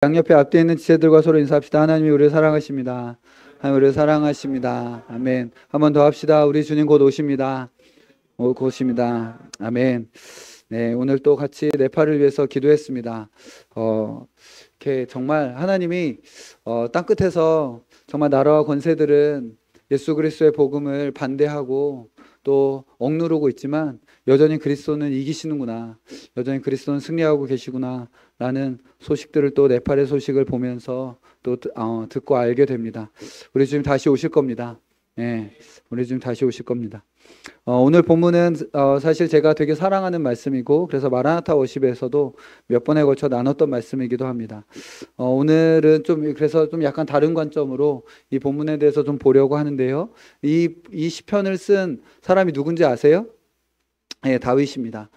양옆에 앞뒤에 있는 지체들과 서로 인사합시다. 하나님이 우리를 사랑하십니다. 하나님 우리를 사랑하십니다. 아멘. 한 번 더 합시다. 우리 주님 곧 오십니다. 곧 오십니다. 아멘. 네, 오늘 또 같이 네팔을 위해서 기도했습니다. 이렇게 정말 하나님이 땅끝에서 정말 나라와 권세들은 예수 그리스도의 복음을 반대하고 또 억누르고 있지만 여전히 그리스도는 이기시는구나, 여전히 그리스도는 승리하고 계시구나 라는 소식들을 또 네팔의 소식을 보면서 또 듣고 알게 됩니다. 우리 주님 다시 오실 겁니다. 네, 우리 주님 다시 오실 겁니다. 오늘 본문은 사실 제가 되게 사랑하는 말씀이고 그래서 마라나타 워십에서도 몇 번에 걸쳐 나눴던 말씀이기도 합니다. 오늘은 그래서 좀 약간 다른 관점으로 이 본문에 대해서 좀 보려고 하는데요. 이 시편을 쓴 사람이 누군지 아세요? 네, 다윗입니다.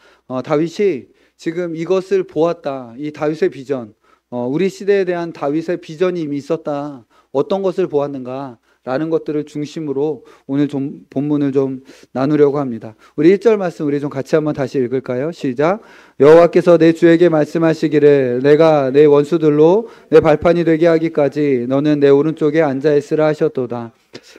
다윗이 지금 이것을 보았다. 이 다윗의 비전, 우리 시대에 대한 다윗의 비전이 이미 있었다. 어떤 것을 보았는가 라는 것들을 중심으로 오늘 좀 본문을 좀 나누려고 합니다. 우리 1절 말씀 우리 좀 같이 한번 다시 읽을까요? 시작. 여호와께서 내 주에게 말씀하시기를 내가 내 원수들로 내 발판이 되게 하기까지 너는 내 오른쪽에 앉아 있으라 하셨도다.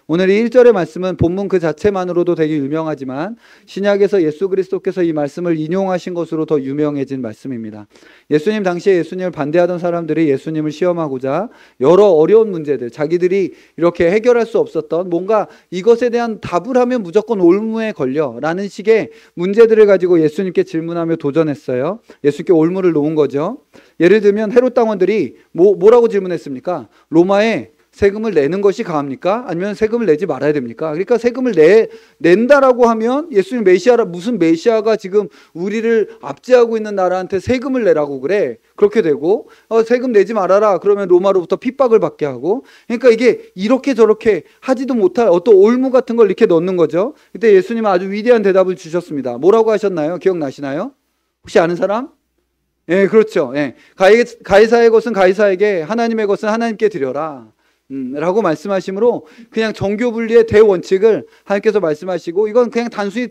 오늘 이 1절의 말씀은 본문 그 자체만으로도 되게 유명하지만 신약에서 예수 그리스도께서 이 말씀을 인용하신 것으로 더 유명해진 말씀입니다. 예수님 당시에 예수님을 반대하던 사람들이 예수님을 시험하고자 여러 어려운 문제들, 자기들이 이렇게 해결할 수 없었던 뭔가 이것에 대한 답을 하면 무조건 올무에 걸려 라는 식의 문제들을 가지고 예수님께 질문하며 도전했어요. 예수님께 올무를 놓은 거죠. 예를 들면 헤롯 당원들이 뭐라고 질문했습니까? 로마에 세금을 내는 것이 가합니까? 아니면 세금을 내지 말아야 됩니까? 그러니까 세금을 낸다라고 하면 예수님 메시아라, 무슨 메시아가 지금 우리를 압제하고 있는 나라한테 세금을 내라고 그래? 그렇게 되고 세금 내지 말아라 그러면 로마로부터 핍박을 받게 하고, 그러니까 이게 이렇게 저렇게 하지도 못할 어떤 올무 같은 걸 이렇게 넣는 거죠. 그때 예수님은 아주 위대한 대답을 주셨습니다. 뭐라고 하셨나요? 기억나시나요? 혹시 아는 사람? 예, 그렇죠. 예. 가이사의 것은 가이사에게, 하나님의 것은 하나님께 드려라 라고 말씀하시므로 그냥 정교분리의 대원칙을 하나님께서 말씀하시고, 이건 그냥 단순히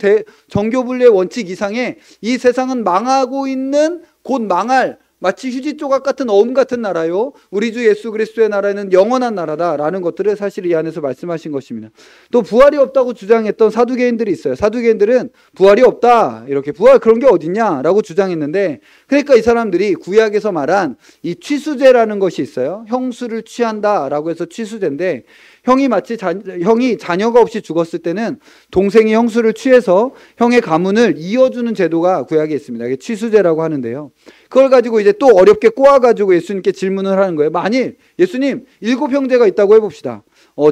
정교분리의 원칙 이상의 이 세상은 망하고 있는, 곧 망할 마치 휴지 조각 같은 어음 같은 나라요, 우리 주 예수 그리스도의 나라는 영원한 나라다라는 것들을 사실 이 안에서 말씀하신 것입니다. 또 부활이 없다고 주장했던 사두개인들이 있어요. 사두개인들은 부활이 없다, 이렇게 부활 그런 게 어딨냐라고 주장했는데, 그러니까 이 사람들이 구약에서 말한 이 취수제라는 것이 있어요. 형수를 취한다라고 해서 취수제인데, 형이 자녀가 없이 죽었을 때는 동생이 형수를 취해서 형의 가문을 이어주는 제도가 구약에 있습니다. 이게 취수제라고 하는데요. 그걸 가지고 이제 또 어렵게 꼬아가지고 예수님께 질문을 하는 거예요. 만일 예수님 7형제가 있다고 해봅시다.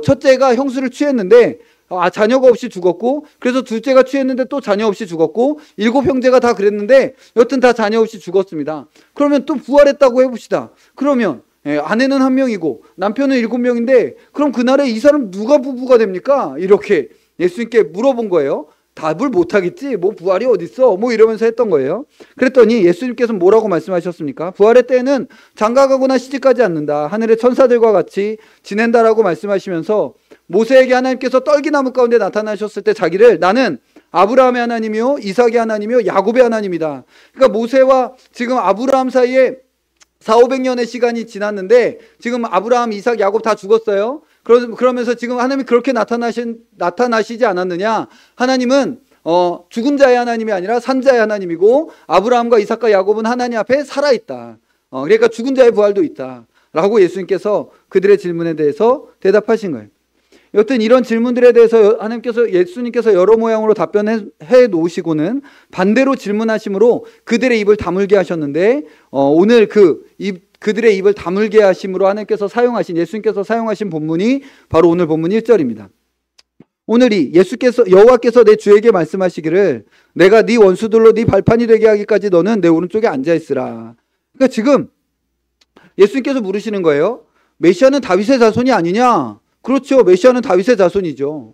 첫째가 형수를 취했는데 자녀가 없이 죽었고, 그래서 둘째가 취했는데 또 자녀 없이 죽었고, 7형제가 다 그랬는데 여튼 다 자녀 없이 죽었습니다. 그러면 또 부활했다고 해봅시다. 그러면 아내는 1명이고 남편은 7명인데 그럼 그날에 이 사람 누가 부부가 됩니까? 이렇게 예수님께 물어본 거예요. 답을 못하겠지, 뭐 부활이 어딨어, 뭐 이러면서 했던 거예요. 그랬더니 예수님께서 뭐라고 말씀하셨습니까? 부활의 때에는 장가가거나 시집가지 않는다, 하늘의 천사들과 같이 지낸다라고 말씀하시면서 모세에게 하나님께서 떨기나무 가운데 나타나셨을 때 자기를 나는 아브라함의 하나님이요 이삭의 하나님이요 야곱의 하나님이다. 그러니까 모세와 지금 아브라함 사이에 400~500년의 시간이 지났는데 지금 아브라함, 이삭, 야곱 다 죽었어요. 그러면서 지금 하나님이 그렇게 나타나시지 않았느냐? 하나님은 죽은 자의 하나님이 아니라 산 자의 하나님이고, 아브라함과 이삭과 야곱은 하나님 앞에 살아있다. 그러니까 죽은 자의 부활도 있다 라고 예수님께서 그들의 질문에 대해서 대답하신 거예요. 여튼 이런 질문들에 대해서 예수님께서 여러 모양으로 답변해 놓으시고는 반대로 질문하심으로 그들의 입을 다물게 하셨는데, 오늘 그들의 입을 다물게 하심으로 예수님께서 사용하신 본문이 바로 오늘 본문 1절입니다. 오늘이 여호와께서 내 주에게 말씀하시기를 내가 네 원수들로 네 발판이 되게 하기까지 너는 내 오른쪽에 앉아 있으라. 그러니까 지금 예수님께서 물으시는 거예요. 메시아는 다윗의 자손이 아니냐? 그렇죠. 메시아는 다윗의 자손이죠.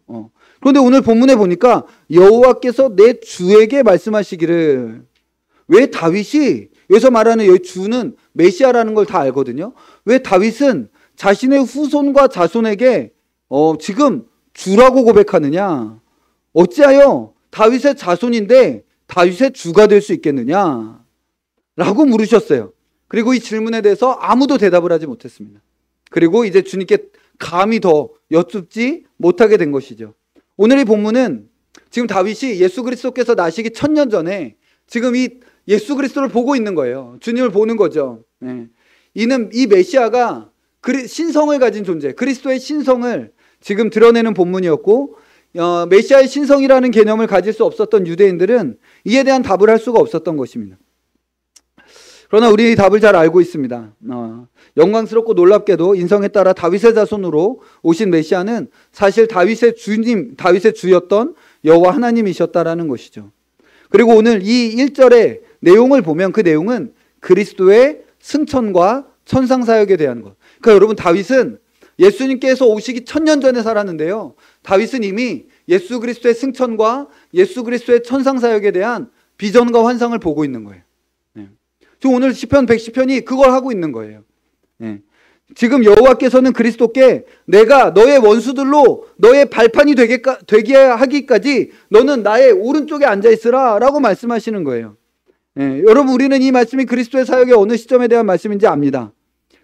그런데 오늘 본문에 보니까 여호와께서 내 주에게 말씀하시기를, 왜 다윗이, 여기서 말하는 여기 주는 메시아라는 걸 다 알거든요. 왜 다윗은 자신의 후손과 자손에게 지금 주라고 고백하느냐? 어찌하여 다윗의 자손인데 다윗의 주가 될 수 있겠느냐? 라고 물으셨어요. 그리고 이 질문에 대해서 아무도 대답을 하지 못했습니다. 그리고 이제 주님께 감히 더 여쭙지 못하게 된 것이죠. 오늘 이 본문은 지금 다윗이 예수 그리스도께서 나시기 1000년 전에 지금 이 예수 그리스도를 보고 있는 거예요. 주님을 보는 거죠. 이는 이 메시아가 신성을 가진 존재, 그리스도의 신성을 지금 드러내는 본문이었고, 메시아의 신성이라는 개념을 가질 수 없었던 유대인들은 이에 대한 답을 할 수가 없었던 것입니다. 그러나 우리 답을 잘 알고 있습니다. 영광스럽고 놀랍게도 인성에 따라 다윗의 자손으로 오신 메시아는 사실 다윗의 주님, 다윗의 주였던 여호와 하나님이셨다라는 것이죠. 그리고 오늘 이 1절의 내용을 보면 그 내용은 그리스도의 승천과 천상사역에 대한 것. 그러니까 여러분, 다윗은 예수님께서 오시기 1000년 전에 살았는데요, 다윗은 이미 예수 그리스도의 승천과 예수 그리스도의 천상사역에 대한 비전과 환상을 보고 있는 거예요. 지금 오늘 시편 110편이 그걸 하고 있는 거예요. 지금 여호와께서는 그리스도께 내가 너의 원수들로 너의 발판이 되게 하기까지 너는 나의 오른쪽에 앉아있으라 라고 말씀하시는 거예요. 여러분, 우리는 이 말씀이 그리스도의 사역의 어느 시점에 대한 말씀인지 압니다.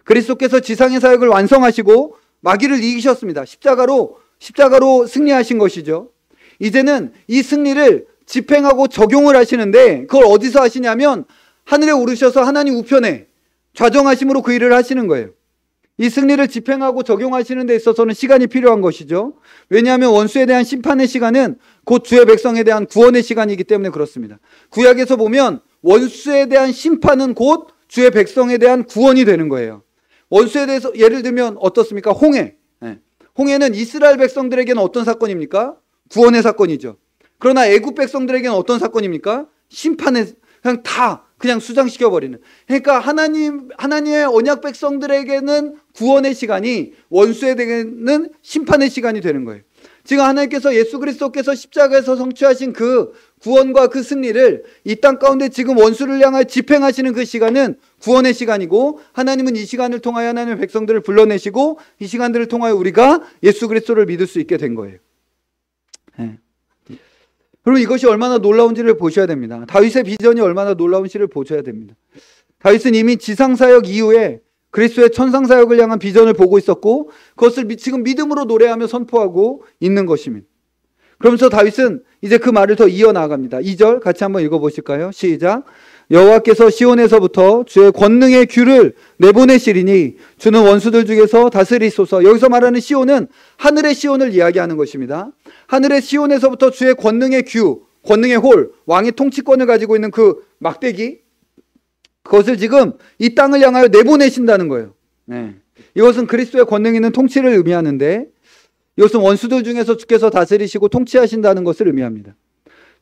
그리스도께서 지상의 사역을 완성하시고 마귀를 이기셨습니다. 십자가로 승리하신 것이죠. 이제는 이 승리를 집행하고 적용을 하시는데, 그걸 어디서 하시냐면 하늘에 오르셔서 하나님 우편에 좌정하심으로 그 일을 하시는 거예요. 이 승리를 집행하고 적용하시는 데 있어서는 시간이 필요한 것이죠. 왜냐하면 원수에 대한 심판의 시간은 곧 주의 백성에 대한 구원의 시간이기 때문에 그렇습니다. 구약에서 보면 원수에 대한 심판은 곧 주의 백성에 대한 구원이 되는 거예요. 원수에 대해서 예를 들면 어떻습니까? 홍해. 홍해는 이스라엘 백성들에게는 어떤 사건입니까? 구원의 사건이죠. 그러나 애굽 백성들에게는 어떤 사건입니까? 심판의, 그냥 수장시켜버리는. 그러니까 하나님의 언약 백성들에게는 구원의 시간이, 원수에게는 심판의 시간이 되는 거예요. 지금 하나님께서 예수 그리스도께서 십자가에서 성취하신 그 구원과 그 승리를 이 땅 가운데 지금 원수를 향하여 집행하시는 그 시간은 구원의 시간이고, 하나님은 이 시간을 통하여 하나님의 백성들을 불러내시고 이 시간들을 통하여 우리가 예수 그리스도를 믿을 수 있게 된 거예요. 그리고 이것이 얼마나 놀라운지를 보셔야 됩니다. 다윗의 비전이 얼마나 놀라운지를 보셔야 됩니다. 다윗은 이미 지상사역 이후에 그리스도의 천상사역을 향한 비전을 보고 있었고, 그것을 지금 믿음으로 노래하며 선포하고 있는 것입니다. 그러면서 다윗은 이제 그 말을 더 이어나갑니다. 2절 같이 한번 읽어보실까요? 시작. 여호와께서 시온에서부터 주의 권능의 규를 내보내시리니 주는 원수들 중에서 다스리소서. 여기서 말하는 시온은 하늘의 시온을 이야기하는 것입니다. 하늘의 시온에서부터 주의 권능의 규, 권능의 홀, 왕의 통치권을 가지고 있는 그 막대기, 그것을 지금 이 땅을 향하여 내보내신다는 거예요. 이것은 그리스도의 권능 있는 통치를 의미하는데, 이것은 원수들 중에서 주께서 다스리시고 통치하신다는 것을 의미합니다.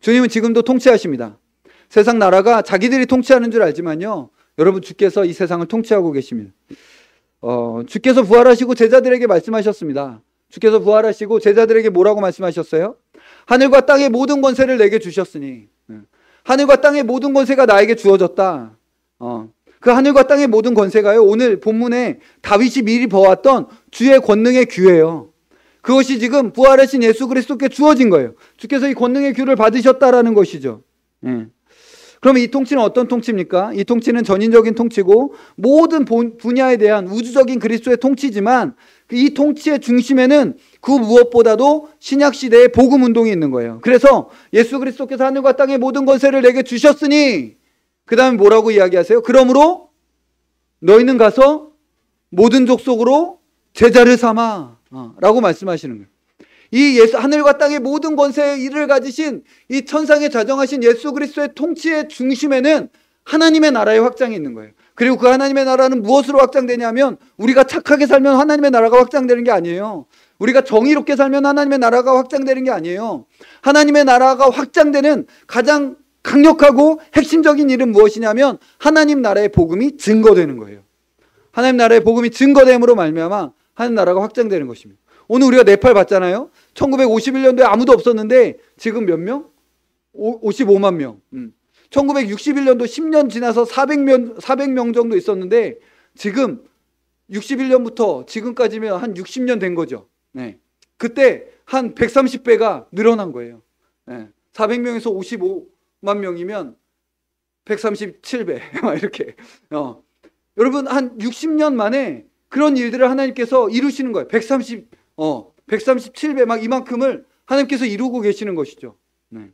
주님은 지금도 통치하십니다. 세상 나라가 자기들이 통치하는 줄 알지만요, 여러분, 주께서 이 세상을 통치하고 계십니다. 주께서 부활하시고 제자들에게 말씀하셨습니다. 주께서 부활하시고 제자들에게 뭐라고 말씀하셨어요? 하늘과 땅의 모든 권세를 내게 주셨으니, 하늘과 땅의 모든 권세가 나에게 주어졌다. 그 하늘과 땅의 모든 권세가요, 오늘 본문에 다윗이 미리 보았던 주의 권능의 규예요. 그것이 지금 부활하신 예수 그리스도께 주어진 거예요. 주께서 이 권능의 규를 받으셨다라는 것이죠. 그러면 이 통치는 어떤 통치입니까? 이 통치는 전인적인 통치고 모든 분야에 대한 우주적인 그리스도의 통치지만, 이 통치의 중심에는 그 무엇보다도 신약시대의 복음운동이 있는 거예요. 그래서 예수 그리스도께서 하늘과 땅의 모든 권세를 내게 주셨으니, 그 다음에 뭐라고 이야기하세요? 그러므로 너희는 가서 모든 족속으로 제자를 삼아 라고 말씀하시는 거예요. 이 하늘과 땅의 모든 권세의 일을 가지신 이 천상에 자정하신 예수 그리스도의 통치의 중심에는 하나님의 나라의 확장이 있는 거예요. 그리고 그 하나님의 나라는 무엇으로 확장되냐면, 우리가 착하게 살면 하나님의 나라가 확장되는 게 아니에요. 우리가 정의롭게 살면 하나님의 나라가 확장되는 게 아니에요. 하나님의 나라가 확장되는 가장 강력하고 핵심적인 일은 무엇이냐면, 하나님 나라의 복음이 증거되는 거예요. 하나님 나라의 복음이 증거됨으로 말미암아 하나님 나라가 확장되는 것입니다. 오늘 우리가 네팔 봤잖아요. 1951년도에 아무도 없었는데 지금 몇 명? 55만 명. 1961년도 10년 지나서 400명 정도 있었는데, 지금 61년부터 지금까지면 한 60년 된 거죠. 그때 한 130배가 늘어난 거예요. 400명에서 55만 명이면 137배 이렇게 여러분 한 60년 만에 그런 일들을 하나님께서 이루시는 거예요. 137배 막 이만큼을 하나님께서 이루고 계시는 것이죠. 네.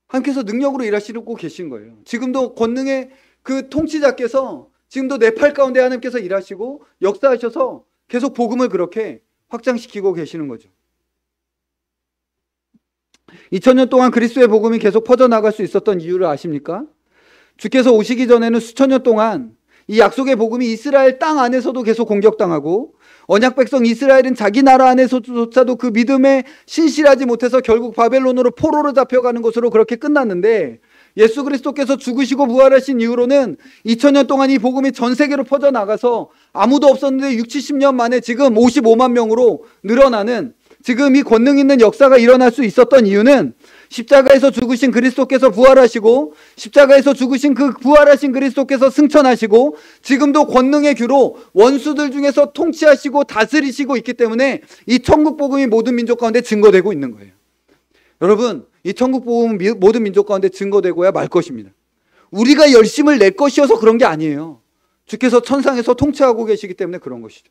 하나님께서 능력으로 일하시고 계신 거예요. 지금도 권능의 그 통치자께서 지금도 네팔 가운데 하나님께서 일하시고 역사하셔서 계속 복음을 그렇게 확장시키고 계시는 거죠. 2000년 동안 그리스도의 복음이 계속 퍼져나갈 수 있었던 이유를 아십니까? 주께서 오시기 전에는 수천 년 동안 이 약속의 복음이 이스라엘 땅 안에서도 계속 공격당하고 언약 백성 이스라엘은 자기 나라 안에서조차도 그 믿음에 신실하지 못해서 결국 바벨론으로 포로로 잡혀가는 것으로 그렇게 끝났는데, 예수 그리스도께서 죽으시고 부활하신 이후로는 2000년 동안 이 복음이 전 세계로 퍼져나가서 아무도 없었는데 60-70년 만에 지금 55만 명으로 늘어나는, 지금 이 권능 있는 역사가 일어날 수 있었던 이유는 십자가에서 죽으신 그리스도께서 부활하시고, 십자가에서 죽으신 그 부활하신 그리스도께서 승천하시고, 지금도 권능의 규로 원수들 중에서 통치하시고 다스리시고 있기 때문에 이 천국 복음이 모든 민족 가운데 증거되고 있는 거예요. 여러분, 이 천국 복음은 모든 민족 가운데 증거되고야 말 것입니다. 우리가 열심을 낼 것이어서 그런 게 아니에요. 주께서 천상에서 통치하고 계시기 때문에 그런 것이죠.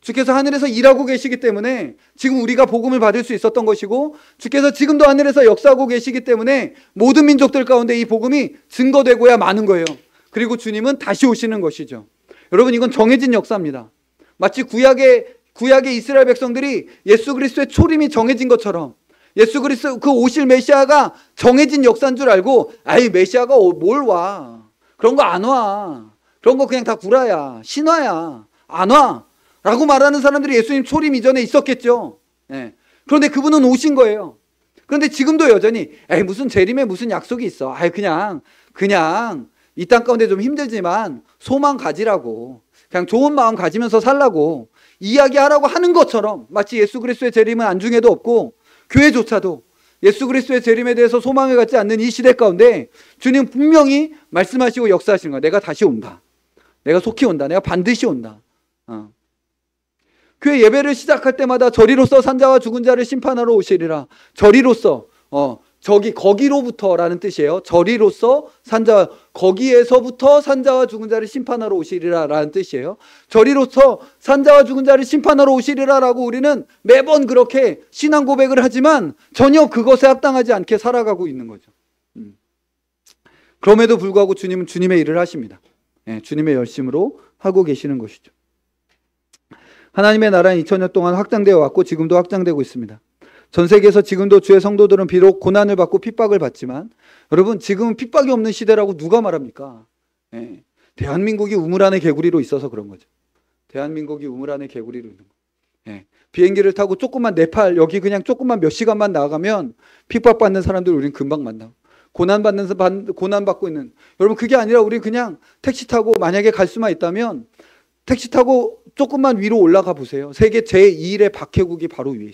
주께서 하늘에서 일하고 계시기 때문에 지금 우리가 복음을 받을 수 있었던 것이고, 주께서 지금도 하늘에서 역사하고 계시기 때문에 모든 민족들 가운데 이 복음이 증거되고야 마는 거예요. 그리고 주님은 다시 오시는 것이죠. 여러분, 이건 정해진 역사입니다. 마치 구약의 이스라엘 백성들이 예수 그리스도의 초림이 정해진 것처럼, 예수 그리스도 그 오실 메시아가 정해진 역사인 줄 알고, 아이 메시아가 뭘 와, 그런 거 안 와, 그런 거 그냥 다 구라야, 신화야, 안 와 라고 말하는 사람들이 예수님 초림 이전에 있었겠죠. 예. 그런데 그분은 오신 거예요. 그런데 지금도 여전히 무슨 재림에 무슨 약속이 있어, 그냥 이 땅 가운데 좀 힘들지만 소망 가지라고, 그냥 좋은 마음 가지면서 살라고 이야기하라고 하는 것처럼, 마치 예수 그리스도의 재림은 안중에도 없고 교회조차도 예수 그리스도의 재림에 대해서 소망을 갖지 않는 이 시대 가운데 주님 분명히 말씀하시고 역사하시는 거야. 내가 다시 온다, 내가 속히 온다, 내가 반드시 온다. 교회 예배를 시작할 때마다 저리로서 산자와 죽은 자를 심판하러 오시리라. 저리로서, 거기로부터라는 뜻이에요. 저리로서 산자, 거기에서부터 산자와 죽은 자를 심판하러 오시리라 라는 뜻이에요. 저리로서 산자와 죽은 자를 심판하러 오시리라 라고 우리는 매번 그렇게 신앙 고백을 하지만 전혀 그것에 합당하지 않게 살아가고 있는 거죠. 그럼에도 불구하고 주님은 주님의 일을 하십니다. 주님의 열심으로 하고 계시는 것이죠. 하나님의 나라는 2000년 동안 확장되어 왔고 지금도 확장되고 있습니다. 전 세계에서 지금도 주의 성도들은 비록 고난을 받고 핍박을 받지만, 여러분 지금은 핍박이 없는 시대라고 누가 말합니까? 대한민국이 우물 안의 개구리로 있어서 그런 거죠. 대한민국이 우물 안의 개구리로 있는 거예요. 비행기를 타고 조금만 네팔, 여기 그냥 조금만 몇 시간만 나가면 핍박받는 사람들 우리는 금방 만나고, 고난받고 있는, 여러분 그게 아니라 우리 그냥 택시 타고 만약에 갈 수만 있다면 택시 타고 조금만 위로 올라가 보세요. 세계 제2일의 박해국이 바로 위에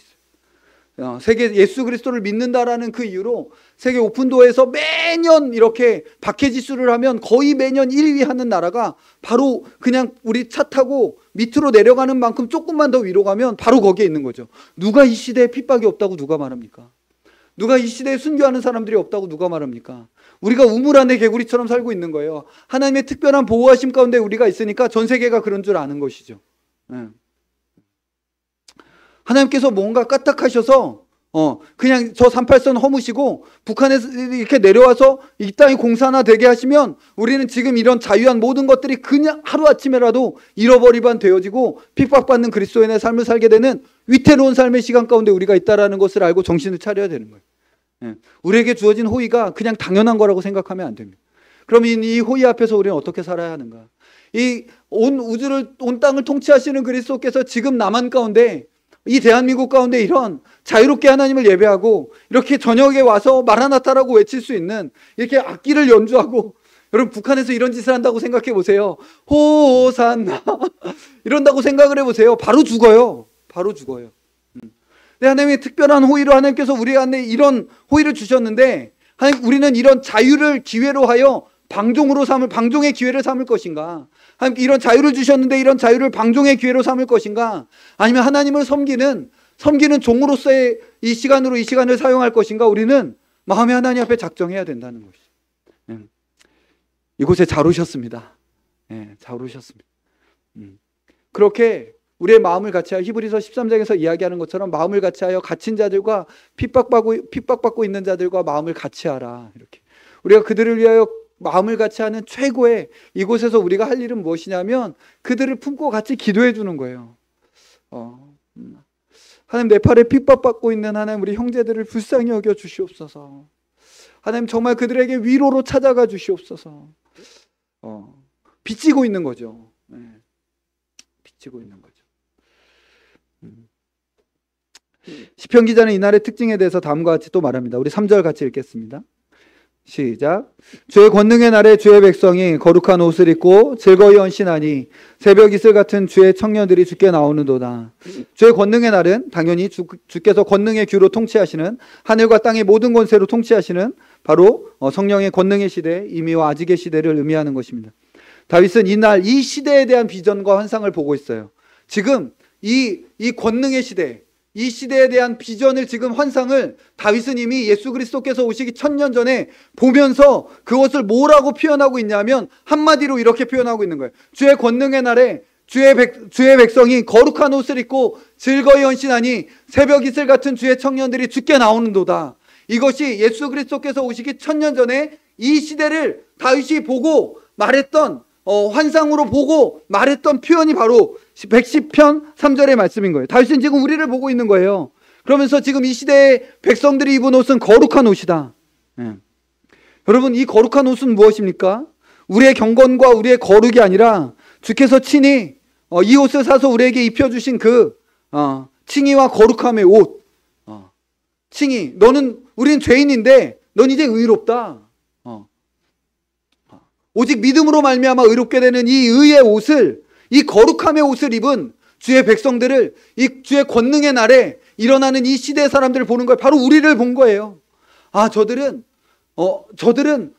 있어요. 세계 예수 그리스도를 믿는다라는 그 이유로 세계 오픈도어에서 매년 이렇게 박해지수를 하면 거의 매년 1위 하는 나라가 바로 그냥 우리 차 타고 밑으로 내려가는 만큼 조금만 더 위로 가면 바로 거기에 있는 거죠. 누가 이 시대에 핍박이 없다고 누가 말합니까? 누가 이 시대에 순교하는 사람들이 없다고 누가 말합니까? 우리가 우물 안의 개구리처럼 살고 있는 거예요. 하나님의 특별한 보호하심 가운데 우리가 있으니까 전 세계가 그런 줄 아는 것이죠. 하나님께서 뭔가 까딱하셔서 그냥 저 38선 허무시고 북한에서 이렇게 내려와서 이 땅이 공산화 되게 하시면 우리는 지금 이런 자유한 모든 것들이 그냥 하루아침에라도 잃어버리반 되어지고 핍박받는 그리스도인의 삶을 살게 되는 위태로운 삶의 시간 가운데 우리가 있다는 것을 알고 정신을 차려야 되는 거예요. 우리에게 주어진 호의가 그냥 당연한 거라고 생각하면 안 됩니다. 그럼 이 호의 앞에서 우리는 어떻게 살아야 하는가? 이 온 우주를, 온 땅을 통치하시는 그리스도께서 지금 남한 가운데, 이 대한민국 가운데 이런 자유롭게 하나님을 예배하고 이렇게 저녁에 와서 마라나타라고 외칠 수 있는, 이렇게 악기를 연주하고, 여러분 북한에서 이런 짓을 한다고 생각해 보세요. 호산나 이런다고 생각을 해보세요. 바로 죽어요. 바로 죽어요. 하나님의 특별한 호의로 하나님께서 우리 안에 이런 호의를 주셨는데, 하나님, 우리는 이런 자유를 기회로 하여 방종의 기회를 삼을 것인가? 하나님 이런 자유를 주셨는데 이런 자유를 방종의 기회로 삼을 것인가? 아니면 하나님을 섬기는 종으로서의 이 시간을 사용할 것인가? 우리는 마음의 하나님 앞에 작정해야 된다는 것이죠. 이곳에 잘 오셨습니다. 예, 잘 오셨습니다. 그렇게 우리의 마음을 같이하여 히브리서 13장에서 이야기하는 것처럼 마음을 같이하여 갇힌 자들과 핍박받고 있는 자들과 마음을 같이하라. 이렇게 우리가 그들을 위하여 마음을 같이하는 최고의 이곳에서 우리가 할 일은 무엇이냐면 그들을 품고 같이 기도해 주는 거예요. 하나님, 네팔에 핍박받고 있는 하나님 우리 형제들을 불쌍히 여겨 주시옵소서. 하나님, 정말 그들에게 위로로 찾아가 주시옵소서. 비치고 있는 거죠. 네. 비치고 있는 거죠. 시편 기자는 이날의 특징에 대해서 다음과 같이 또 말합니다. 우리 3절 같이 읽겠습니다. 시작. 주의 권능의 날에 주의 백성이 거룩한 옷을 입고 즐거이 헌신하니 새벽 이슬 같은 주의 청년들이 주께 나오는도다. 주의 권능의 날은 당연히 주께서 권능의 규로 통치하시는, 하늘과 땅의 모든 권세로 통치하시는 바로 성령의 권능의 시대, 임의와 아직의 시대를 의미하는 것입니다. 다윗은 이날 이 시대에 대한 비전과 환상을 보고 있어요. 지금 이 권능의 시대, 이 시대에 대한 비전을, 지금 환상을 다윗은 이미 예수 그리스도께서 오시기 1000년 전에 보면서 그것을 뭐라고 표현하고 있냐면 한마디로 이렇게 표현하고 있는 거예요. 주의 권능의 날에 주의 백성이 거룩한 옷을 입고 즐거이 헌신하니 새벽 이슬 같은 주의 청년들이 주께 나오는도다. 이것이 예수 그리스도께서 오시기 1000년 전에 이 시대를 다윗이 보고 말했던, 환상으로 보고 말했던 표현이 바로 110편 3절의 말씀인 거예요. 다윗은 지금 우리를 보고 있는 거예요. 그러면서 지금 이 시대의 백성들이 입은 옷은 거룩한 옷이다. 여러분, 이 거룩한 옷은 무엇입니까? 우리의 경건과 우리의 거룩이 아니라 주께서 친히 이 옷을 사서 우리에게 입혀주신 그 칭의와 거룩함의 옷. 칭의, 우리는 죄인인데 넌 이제 의롭다. 오직 믿음으로 말미암아 의롭게 되는 이 의의 옷을, 이 거룩함의 옷을 입은 주의 백성들을, 이 주의 권능의 날에 일어나는 이 시대의 사람들을 보는 거예요. 바로 우리를 본 거예요. 아, 저들은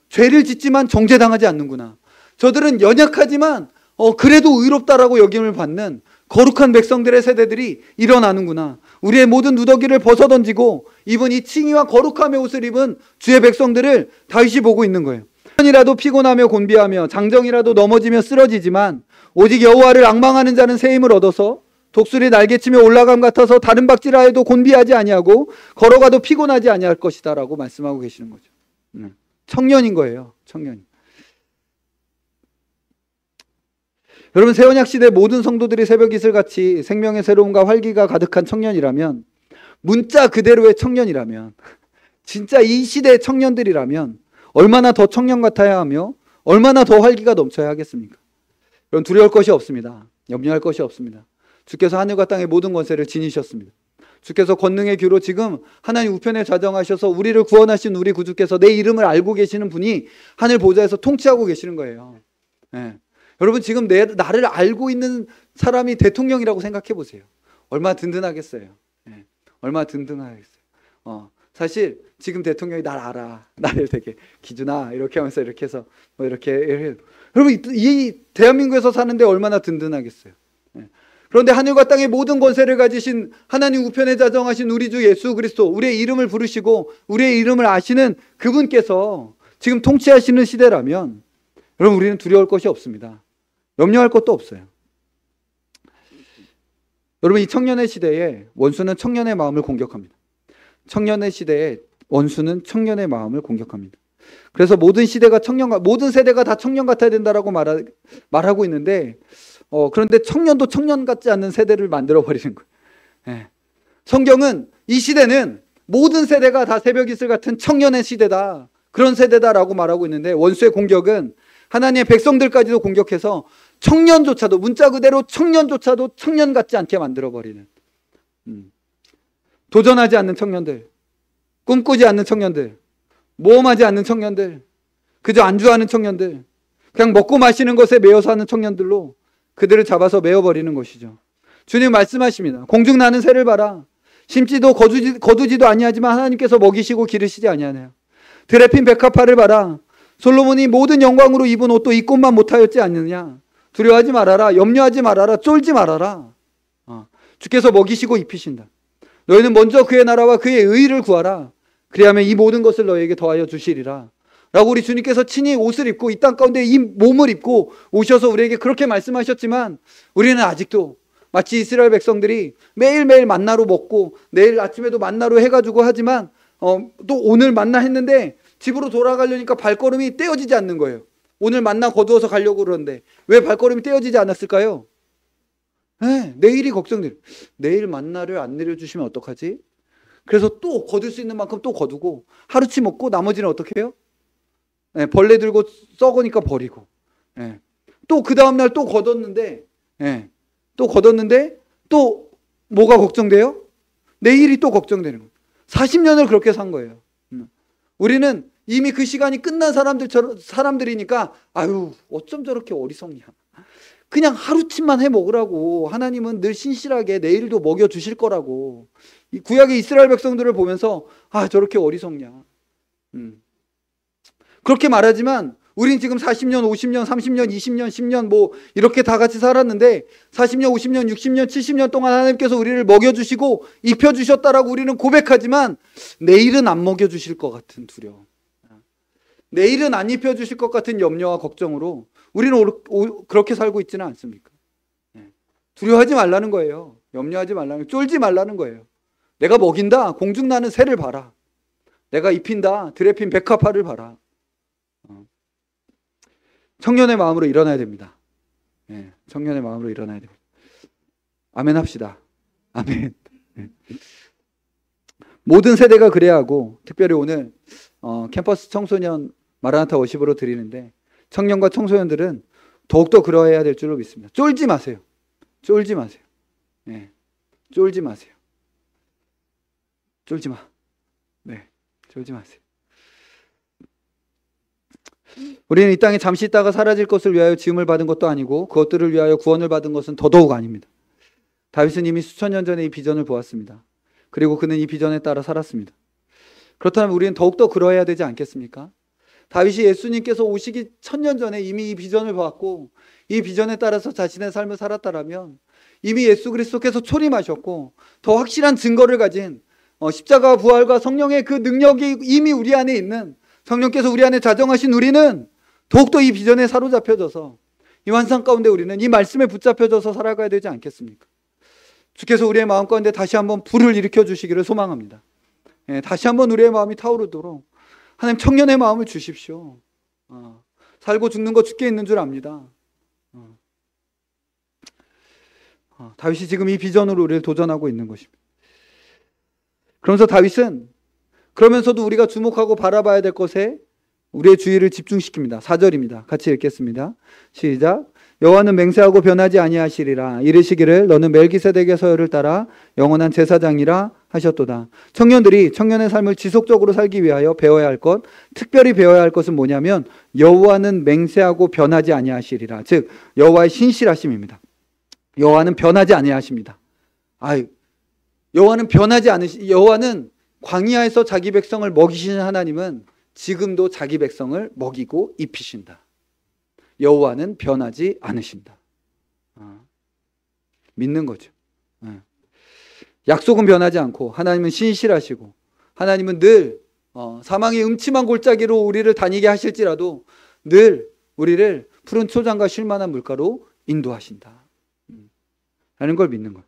죄를 짓지만 정죄당하지 않는구나. 저들은 연약하지만 그래도 의롭다라고 여김을 받는 거룩한 백성들의 세대들이 일어나는구나. 우리의 모든 누더기를 벗어던지고 입은 이 칭의와 거룩함의 옷을 입은 주의 백성들을 다윗이 보고 있는 거예요. 이라도 피곤하며 곤비하며 장정이라도 넘어지며 쓰러지지만 오직 여호와를 앙망하는 자는 새 힘을 얻어서 독수리 날개치며 올라감 같아서 다른 박질하여도 곤비하지 아니하고 걸어가도 피곤하지 아니할 것이다 라고 말씀하고 계시는 거죠. 청년인 거예요. 청년. 여러분, 새언약 시대 모든 성도들이 새벽 이슬같이 생명의 새로움과 활기가 가득한 청년이라면, 문자 그대로의 청년이라면, 진짜 이 시대의 청년들이라면 얼마나 더 청년 같아야 하며 얼마나 더 활기가 넘쳐야 하겠습니까? 여러분, 두려울 것이 없습니다. 염려할 것이 없습니다. 주께서 하늘과 땅의 모든 권세를 지니셨습니다. 주께서 권능의 규로 지금 하나님 우편에 좌정하셔서 우리를 구원하신 우리 구주께서 내 이름을 알고 계시는 분이 하늘 보좌에서 통치하고 계시는 거예요. 여러분, 지금 나를 알고 있는 사람이 대통령이라고 생각해 보세요. 얼마나 든든하겠어요. 얼마나 든든하겠어요. 사실 지금 대통령이 날 알아. 나를 되게 기준아 이렇게 하면서 이렇게 해서 이렇게 여러분, 이 대한민국에서 사는데 얼마나 든든하겠어요. 그런데 하늘과 땅의 모든 권세를 가지신 하나님 우편에 자정하신 우리 주 예수 그리스도, 우리의 이름을 부르시고 우리의 이름을 아시는 그분께서 지금 통치하시는 시대라면 여러분, 우리는 두려울 것이 없습니다. 염려할 것도 없어요. 여러분, 이 청년의 시대에 원수는 청년의 마음을 공격합니다. 청년의 시대에 원수는 청년의 마음을 공격합니다. 그래서 모든 세대가 다 청년 같아야 된다라고 말하고 있는데, 그런데 청년도 청년 같지 않는 세대를 만들어 버리는 거예요. 성경은 이 시대는 모든 세대가 다 새벽 이슬 같은 청년의 시대다, 그런 세대다라고 말하고 있는데, 원수의 공격은 하나님의 백성들까지도 공격해서 청년조차도, 문자 그대로 청년조차도 청년 같지 않게 만들어 버리는, 도전하지 않는 청년들, 꿈꾸지 않는 청년들, 모험하지 않는 청년들, 그저 안주하는 청년들, 그냥 먹고 마시는 것에 매여 사는 청년들로 그들을 잡아서 메어버리는 것이죠. 주님 말씀하십니다. 공중 나는 새를 봐라. 심지도 거두지도 아니하지만 하나님께서 먹이시고 기르시지 아니하네요. 들에 핀 백합화를 봐라. 솔로몬이 모든 영광으로 입은 옷도 이 꽃만 못하였지 않느냐. 두려워하지 말아라. 염려하지 말아라. 쫄지 말아라. 주께서 먹이시고 입히신다. 너희는 먼저 그의 나라와 그의 의의를 구하라. 그리하면 이 모든 것을 너희에게 더하여 주시리라. 라고 우리 주님께서 친히 옷을 입고 이 땅 가운데 이 몸을 입고 오셔서 우리에게 그렇게 말씀하셨지만 우리는 아직도 마치 이스라엘 백성들이 매일매일 만나로 먹고 내일 아침에도 만나로 해가지고 하지만 또 오늘 만나 했는데 집으로 돌아가려니까 발걸음이 떼어지지 않는 거예요. 오늘 만나 거두어서 가려고 그러는데 왜 발걸음이 떼어지지 않았을까요? 네, 내일이 걱정돼요. 내일 만나를 안 내려주시면 어떡하지? 그래서 또 거둘 수 있는 만큼 또 거두고 하루치 먹고 나머지는 어떻게 해요? 네, 벌레 들고 썩으니까 버리고. 네. 또 그 다음날 또 걷었는데 또 걷었는데 또 뭐가 걱정돼요? 내일이 또 걱정되는 거예요. 40년을 그렇게 산 거예요. 우리는 이미 그 시간이 끝난 사람들이니까 아유 어쩜 저렇게 어리석냐. 그냥 하루치만 해 먹으라고. 하나님은 늘 신실하게 내일도 먹여주실 거라고. 이 구약의 이스라엘 백성들을 보면서 아 저렇게 어리석냐. 그렇게 말하지만 우린 지금 40년, 50년, 30년, 20년, 10년 뭐 이렇게 다 같이 살았는데 40년, 50년, 60년, 70년 동안 하나님께서 우리를 먹여주시고 입혀주셨다라고 우리는 고백하지만 내일은 안 먹여주실 것 같은 두려움, 내일은 안 입혀주실 것 같은 염려와 걱정으로 우리는 그렇게 살고 있지는 않습니까? 두려워하지 말라는 거예요. 염려하지 말라는 거예요. 쫄지 말라는 거예요. 내가 먹인다. 공중나는 새를 봐라. 내가 입힌다. 들에 핀 백합화를 봐라. 청년의 마음으로 일어나야 됩니다. 청년의 마음으로 일어나야 됩니다. 아멘 합시다. 아멘. 모든 세대가 그래야 하고 특별히 오늘 캠퍼스 청소년 마라나타 워십으로 드리는데 청년과 청소년들은 더욱더 그러해야 될 줄로 믿습니다. 쫄지 마세요. 쫄지 마세요. 쫄지 마세요. 쫄지 마. 쫄지 마세요. 우리는 이 땅에 잠시 있다가 사라질 것을 위하여 지음을 받은 것도 아니고 그것들을 위하여 구원을 받은 것은 더더욱 아닙니다. 다윗은 이미 수천 년 전에 이 비전을 보았습니다. 그리고 그는 이 비전에 따라 살았습니다. 그렇다면 우리는 더욱더 그러해야 되지 않겠습니까? 다윗이 예수님께서 오시기 1000년 전에 이미 이 비전을 보았고 이 비전에 따라서 자신의 삶을 살았다라면 이미 예수 그리스도께서 초림하셨고 더 확실한 증거를 가진 십자가 부활과 성령의 그 능력이 이미 우리 안에 있는 성령께서 우리 안에 자정하신 우리는 더욱더 이 비전에 사로잡혀져서 이 환상 가운데 우리는 이 말씀에 붙잡혀져서 살아가야 되지 않겠습니까? 주께서 우리의 마음 가운데 다시 한번 불을 일으켜 주시기를 소망합니다. 다시 한번 우리의 마음이 타오르도록 하나님 청년의 마음을 주십시오. 살고 죽는 거 죽게 있는 줄 압니다. 다윗이 지금 이 비전으로 우리를 도전하고 있는 것입니다. 그러면서 다윗은 그러면서도 우리가 주목하고 바라봐야 될 것에 우리의 주의를 집중시킵니다. 4절입니다. 같이 읽겠습니다. 시작. 여호와는 맹세하고 변하지 아니하시리라. 이르시기를 너는 멜기세덱의 서열을 따라 영원한 제사장이라 하셨도다. 청년들이 청년의 삶을 지속적으로 살기 위하여 배워야 할 것, 특별히 배워야 할 것은 뭐냐면 여호와는 맹세하고 변하지 아니하시리라. 즉 여호와의 신실하심입니다. 여호와는 변하지 아니하십니다. 여호와는 광야에서 자기 백성을 먹이시는 하나님은 지금도 자기 백성을 먹이고 입히신다. 여호와는 변하지 않으신다. 믿는 거죠. 약속은 변하지 않고 하나님은 신실하시고 하나님은 늘 사망의 음침한 골짜기로 우리를 다니게 하실지라도 늘 우리를 푸른 초장과 쉴만한 물가로 인도하신다. 라는 걸 믿는 거예요.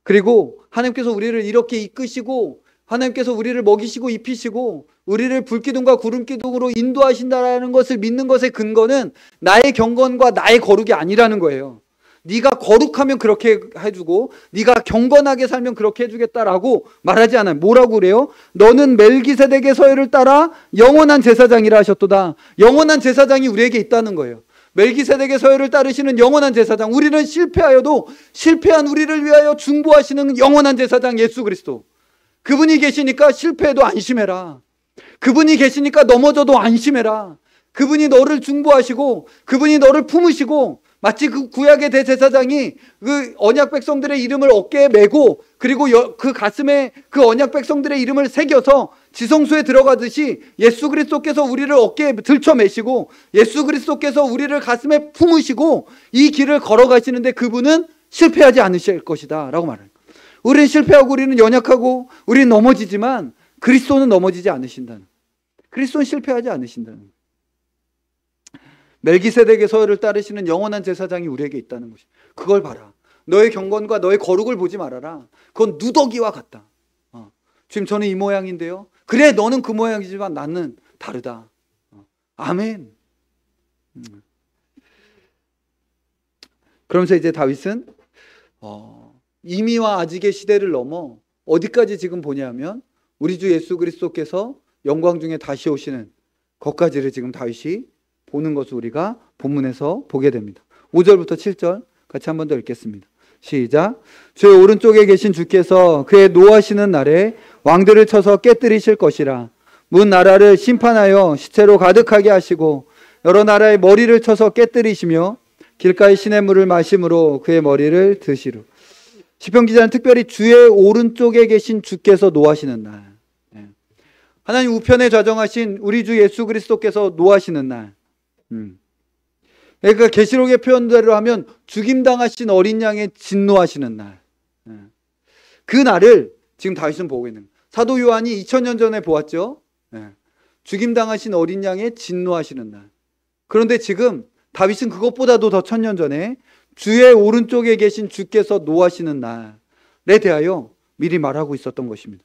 그리고 하나님께서 우리를 이렇게 이끄시고 하나님께서 우리를 먹이시고 입히시고 우리를 불기둥과 구름기둥으로 인도하신다라는 것을 믿는 것의 근거는 나의 경건과 나의 거룩이 아니라는 거예요. 네가 거룩하면 그렇게 해주고 네가 경건하게 살면 그렇게 해주겠다라고 말하지 않아요. 뭐라고 그래요? 너는 멜기세덱의 서열을 따라 영원한 제사장이라 하셨도다. 영원한 제사장이 우리에게 있다는 거예요. 멜기세덱의 서열을 따르시는 영원한 제사장, 우리는 실패하여도 실패한 우리를 위하여 중보하시는 영원한 제사장 예수 그리스도. 그분이 계시니까 실패해도 안심해라. 그분이 계시니까 넘어져도 안심해라. 그분이 너를 중보하시고 그분이 너를 품으시고 마치 그 구약의 대제사장이 그 언약 백성들의 이름을 어깨에 메고 그리고 그 가슴에 그 언약 백성들의 이름을 새겨서 지성소에 들어가듯이 예수 그리스도께서 우리를 어깨에 들쳐매시고 예수 그리스도께서 우리를 가슴에 품으시고 이 길을 걸어가시는데 그분은 실패하지 않으실 것이다 라고 말해요. 우리는 실패하고 우리는 연약하고 우리는 넘어지지만 그리스도는 넘어지지 않으신다는. 그리스도는 실패하지 않으신다는 거예요. 멜기세덱의 서열을 따르시는 영원한 제사장이 우리에게 있다는 것이. 그걸 봐라. 너의 경건과 너의 거룩을 보지 말아라. 그건 누더기와 같다. 지금 저는 이 모양인데요. 그래, 너는 그 모양이지만 나는 다르다. 아멘. 그러면서 이제 다윗은 이미와 아직의 시대를 넘어 어디까지 지금 보냐면 우리 주 예수 그리스도께서 영광 중에 다시 오시는 것까지를 지금 다윗이 보는 것을 우리가 본문에서 보게 됩니다. 5절부터 7절 같이 한 번 더 읽겠습니다. 시작. 주의 오른쪽에 계신 주께서 그의 노하시는 날에 왕들을 쳐서 깨뜨리실 것이라. 문 나라를 심판하여 시체로 가득하게 하시고 여러 나라의 머리를 쳐서 깨뜨리시며 길가의 시냇물을 마심으로 그의 머리를 드시루. 시편 기자는 특별히 주의 오른쪽에 계신 주께서 노하시는 날, 하나님 우편에 좌정하신 우리 주 예수 그리스도께서 노하시는 날, 그러니까 계시록의 표현대로 하면 죽임당하신 어린 양의 진노하시는 날, 그 날을 지금 다윗은 보고 있는 거예요. 사도 요한이 2000년 전에 보았죠. 죽임당하신 어린 양의 진노하시는 날. 그런데 지금 다윗은 그것보다도 더 1000년 전에 주의 오른쪽에 계신 주께서 노하시는 날에 대하여 미리 말하고 있었던 것입니다.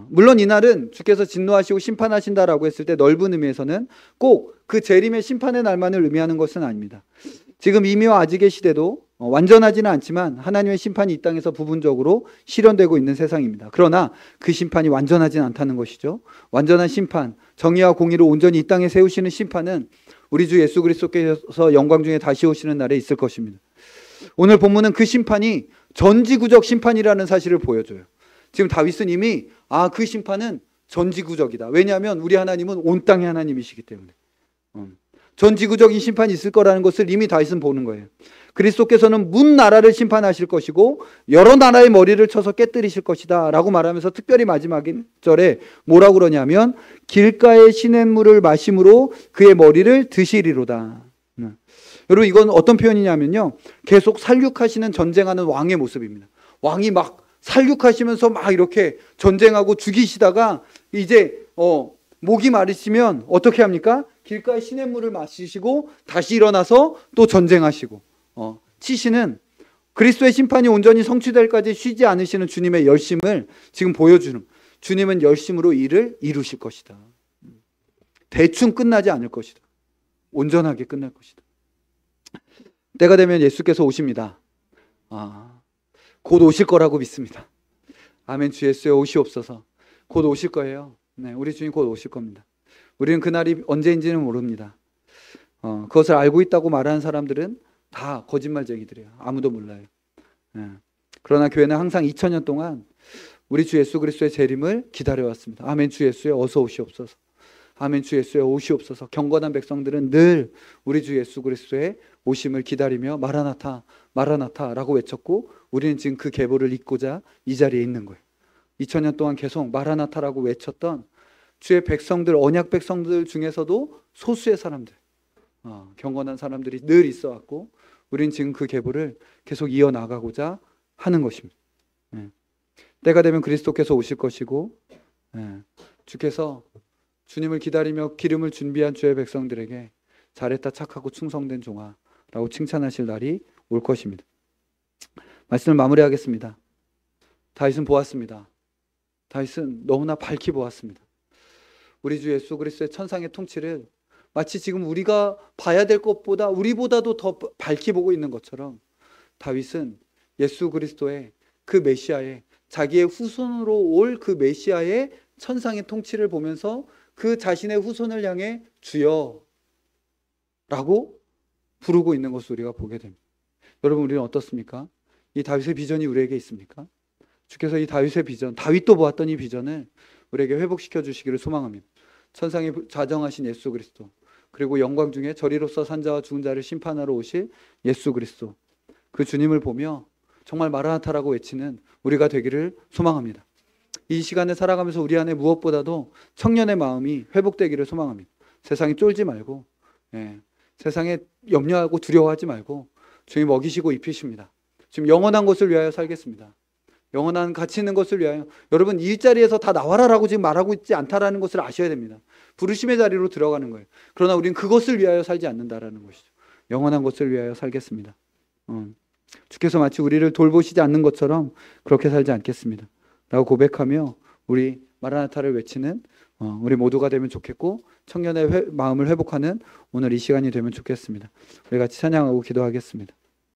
물론 이 날은 주께서 진노하시고 심판하신다라고 했을 때 넓은 의미에서는 꼭 그 재림의 심판의 날만을 의미하는 것은 아닙니다. 지금 이미와 아직의 시대도 완전하지는 않지만 하나님의 심판이 이 땅에서 부분적으로 실현되고 있는 세상입니다. 그러나 그 심판이 완전하지는 않다는 것이죠. 완전한 심판, 정의와 공의를 온전히 이 땅에 세우시는 심판은 우리 주 예수 그리스도께서 영광 중에 다시 오시는 날에 있을 것입니다. 오늘 본문은 그 심판이 전지구적 심판이라는 사실을 보여줘요. 지금 다윗은 이미 그 심판은 전지구적이다. 왜냐하면 우리 하나님은 온 땅의 하나님이시기 때문에 전지구적인 심판이 있을 거라는 것을 이미 다윗은 보는 거예요. 그리스도께서는 문 나라를 심판하실 것이고 여러 나라의 머리를 쳐서 깨뜨리실 것이다 라고 말하면서 특별히 마지막 절에 뭐라고 그러냐면 길가의 시냇물을 마심으로 그의 머리를 드시리로다. 여러분 이건 어떤 표현이냐면요, 계속 살육하시는 전쟁하는 왕의 모습입니다. 왕이 막 살육하시면서 막 이렇게 전쟁하고 죽이시다가 이제 목이 마르시면 어떻게 합니까? 길가에 시냇물을 마시시고 다시 일어나서 또 전쟁하시고 치시는, 그리스도의 심판이 온전히 성취될 까지 쉬지 않으시는 주님의 열심을 지금 보여주는, 주님은 열심으로 일을 이루실 것이다. 대충 끝나지 않을 것이다. 온전하게 끝날 것이다. 때가 되면 예수께서 오십니다. 곧 오실 거라고 믿습니다. 아멘. 주 예수여 오시옵소서. 곧 오실 거예요. 네, 우리 주님 곧 오실 겁니다. 우리는 그날이 언제인지는 모릅니다. 그것을 알고 있다고 말하는 사람들은 다 거짓말쟁이들이에요. 아무도 몰라요. 그러나 교회는 항상 2000년 동안 우리 주 예수 그리스도의 재림을 기다려왔습니다. 아멘. 주 예수여 어서 오시옵소서. 아멘. 주 예수여 오시옵소서. 경건한 백성들은 늘 우리 주 예수 그리스도의 오심을 기다리며 마라나타 마라나타라고 외쳤고 우리는 지금 그 계보를 잇고자 이 자리에 있는 거예요. 2000년 동안 계속 마라나타라고 외쳤던 주의 백성들, 언약 백성들 중에서도 소수의 사람들, 경건한 사람들이 늘 있어 왔고 우리는 지금 그 계보를 계속 이어나가고자 하는 것입니다. 때가 되면 그리스도께서 오실 것이고 주께서 주님을 기다리며 기름을 준비한 주의 백성들에게 잘했다 착하고 충성된 종아라고 칭찬하실 날이 올 것입니다. 말씀을 마무리하겠습니다. 다윗은 보았습니다. 다윗은 너무나 밝히 보았습니다. 우리 주 예수 그리스도의 천상의 통치를 마치 지금 우리가 봐야 될 것보다 우리보다도 더 밝히 보고 있는 것처럼 다윗은 예수 그리스도의 그 메시아의, 자기의 후손으로 올 그 메시아의 천상의 통치를 보면서 그 자신의 후손을 향해 주여 라고 부르고 있는 것을 우리가 보게 됩니다. 여러분 우리는 어떻습니까? 이 다윗의 비전이 우리에게 있습니까? 주께서 이 다윗의 비전, 다윗도 보았던 이 비전을 우리에게 회복시켜 주시기를 소망합니다. 천상에 좌정하신 예수 그리스도, 그리고 영광 중에 저리로서 산자와 죽은 자를 심판하러 오실 예수 그리스도, 그 주님을 보며 정말 마라나타라고 외치는 우리가 되기를 소망합니다. 이 시간에 살아가면서 우리 안에 무엇보다도 청년의 마음이 회복되기를 소망합니다. 세상에 쫄지 말고, 세상에 염려하고 두려워하지 말고 주님 먹이시고 입히십니다. 지금 영원한 것을 위하여 살겠습니다. 영원한 가치 있는 것을 위하여. 여러분, 이 자리에서 다 나와라라고 지금 말하고 있지 않다라는 것을 아셔야 됩니다. 부르심의 자리로 들어가는 거예요. 그러나 우리는 그것을 위하여 살지 않는다라는 것이죠. 영원한 것을 위하여 살겠습니다. 주께서 마치 우리를 돌보시지 않는 것처럼 그렇게 살지 않겠습니다 라고 고백하며 우리 마라나타를 외치는 우리 모두가 되면 좋겠고, 청년의 마음을 회복하는 오늘 이 시간이 되면 좋겠습니다. 우리 같이 찬양하고 기도하겠습니다.